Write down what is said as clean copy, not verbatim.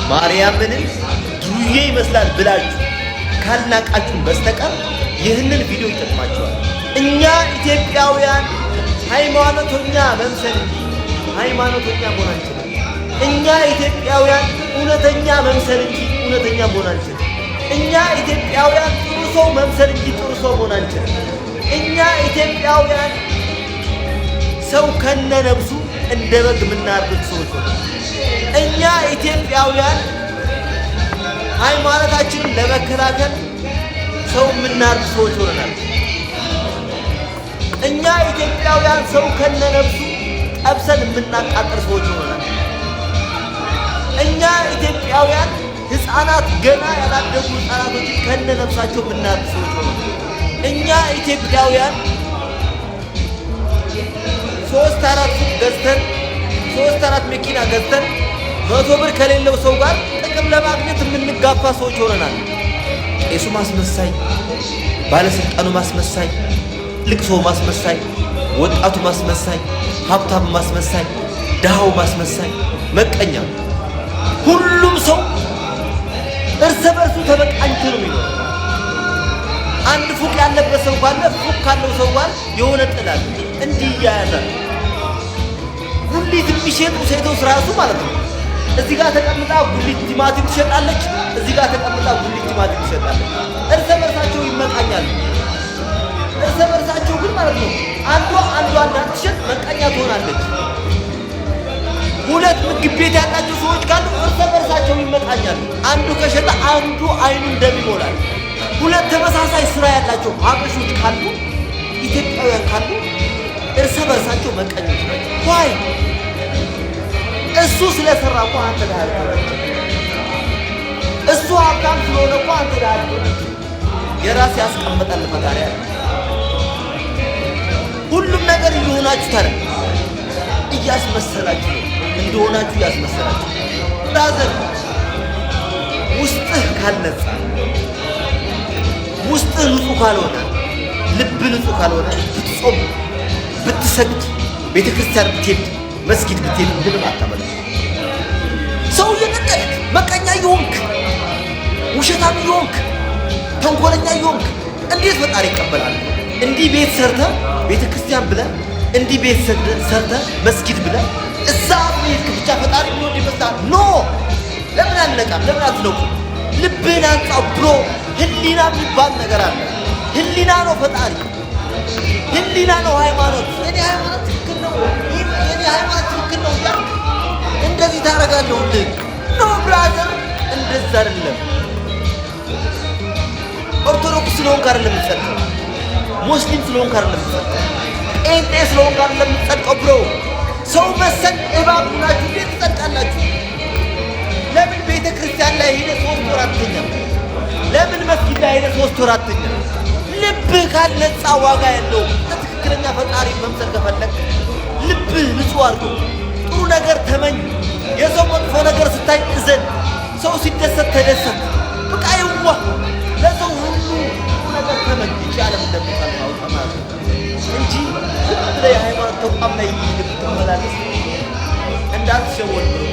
ማርያምን ዱርዬ ይመስላል ብላችሁ ካልናቃችሁን በስተቀር ይህንን ቪዲዮ ይጠቅማችኋል። እኛ ኢትዮጵያውያን ሃይማኖተኛ መምሰል እንጂ ሃይማኖተኛ መሆን አንችልም። እኛ ኢትዮጵያውያን እውነተኛ መምሰል እንጂ እውነተኛ መሆን አንችልም። እኛ ኢትዮጵያውያን ጥሩ ሰው መምሰል እንጂ ጥሩ ሰው መሆን አንችልም። እኛ ኢትዮጵያውያን ሰው ከነነብሱ እንደ በግ የምናርድ ሰዎች ነው። እኛ ኢትዮጵያውያን ሃይማኖታችንን ለመከላከል ሰው የምናርድ ሰዎች ሆነናል። እኛ ኢትዮጵያውያን ሰው ከነነብሱ ጠብሰን የምናቃጥር ሰዎች ሆነናል። እኛ ኢትዮጵያውያን ሕፃናት ገና ያላደጉ ሕፃናቶችን ከነነብሳቸው የምናርድ ሰዎች ሆነናል። እኛ ኢትዮጵያውያን 3-4 ሱቅ ገዝተን 3-4 መኪና ገዝተን 100 ብር ከሌለው ሰው ጋር ጥቅም ለማግኘት የምንጋፋ ሰዎች ሆነናል። ቄሱ ማስመሳይ፣ ባለስልጣኑ ማስመሳይ፣ ልቅሶ ማስመሳይ፣ ወጣቱ ማስመሳይ፣ ሀብታሙ ማስመሳይ፣ ድሃው ማስመሳይ፣ መቀኛ፣ ሁሉም ሰው እርስ በርሱ ተበቃኝቶ ነው የሚኖረው። አንድ ፉቅ ያለበት ሰው ካለ ፉቅ ካለው ሰው ጋር የሆነ ጥላል እንዲህ ያያዛል። ጉሊት የሚሸጡ ሴቶች ራሱ ማለት ነው እዚህ ጋር ተቀምጣ ጉሊት ቲማቲም ትሸጣለች፣ እዚህ ጋር ተቀምጣ ጉሊት ቲማቲም ትሸጣለች። እርስ በርሳቸው ይመቃኛሉ። እርስ በርሳቸው ግን ማለት ነው አንዷ እንዳትሸጥ መቀኛ ትሆናለች። ሁለት ምግብ ቤት ያላቸው ሰዎች ካሉ እርስ በርሳቸው ይመቃኛሉ። አንዱ ከሸጠ አንዱ አይኑ እንደሚሞላል። ሁለት ተመሳሳይ ስራ ያላቸው ሀበሾች ካሉ ኢትዮጵያውያን ካሉ እርስ በርሳቸው መቀኞች ናቸው። ዋይ እሱ ስለሰራ እኮ አንተ ዳር እሱ ሀብታም ስለሆነ እኮ አንተ ዳር የራስ ያስቀመጣል ፈጣሪ ያለ ሁሉም ነገር እየሆናችሁ ታዲያ እያስመሰላችሁ እንደሆናችሁ እያስመሰላችሁ ዳዘር ውስጥህ ካልነጻ ውስጥህ ንጹህ ካልሆነ ልብ ንጹህ ካልሆነ ብትጾም ብትሰግድ ቤተ ክርስቲያን ብትሄድ መስጊድ ብትሄድ ምንም አታመጣም። ሰው እየነቀልክ መቀኛ እየሆንክ ውሸታም እየሆንክ ተንኮለኛ እየሆንክ እንዴት ፈጣሪ ይቀበላል? እንዲህ ቤት ሰርተህ ቤተ ክርስቲያን ብለህ እንዲህ ቤት ሰርተህ መስጊድ ብለህ እዛ ቤት ብቻ ፈጣሪ ሊወድ ይመስላል? ኖ ለምን አልነቃም? ለምን አትነቁም? ልብህን አንጻው ብሎ ህሊና የሚባል ነገር አለ። ህሊና ነው ፈጣሪ፣ ህሊና ነው ሃይማኖት። የኔ ሃይማኖት ትክክል ነው፣ የኔ ሃይማኖት ትክክል ነው ያ እንደዚህ ታደርጋለህ እንዴ? ኖ ብራዘር፣ እንደዛ አይደለም። ኦርቶዶክስ ስለሆንክ አይደለም የምትጸድቀው፣ ሙስሊም ስለሆንክ አይደለም የምትጸድቀው፣ ጴንጤ ስለሆንክ አይደለም የምትጸድቀው። ብሮ ሰው መሰል እባብ ሁናችሁ እንዴት ትጸድቃላችሁ? ለምን ቤተ ክርስቲያን ላይ ሄደህ 3 ወር አትተኛም? ለምን መስጊድ ላይ ሄደህ 3 ወር አትተኛም? ልብህ ካልነጻ ዋጋ ያለው ትክክለኛ ፈጣሪ መምሰል ከፈለግ ልብህ ንጹህ አድርጎ ጥሩ ነገር ተመኝ። የሰው መጥፎ ነገር ስታይ እዘን፣ ሰው ሲደሰት ተደሰት። በቃ ይዋ ለሰው ሁሉ ጥሩ ነገር ተመኝ። ይቺ ዓለም እንደምታልፋው ተማር እንጂ ዝም ብለህ የሃይማኖት ተቋም ላይ የምትመላለስ እንዳትሸወድ ብሎ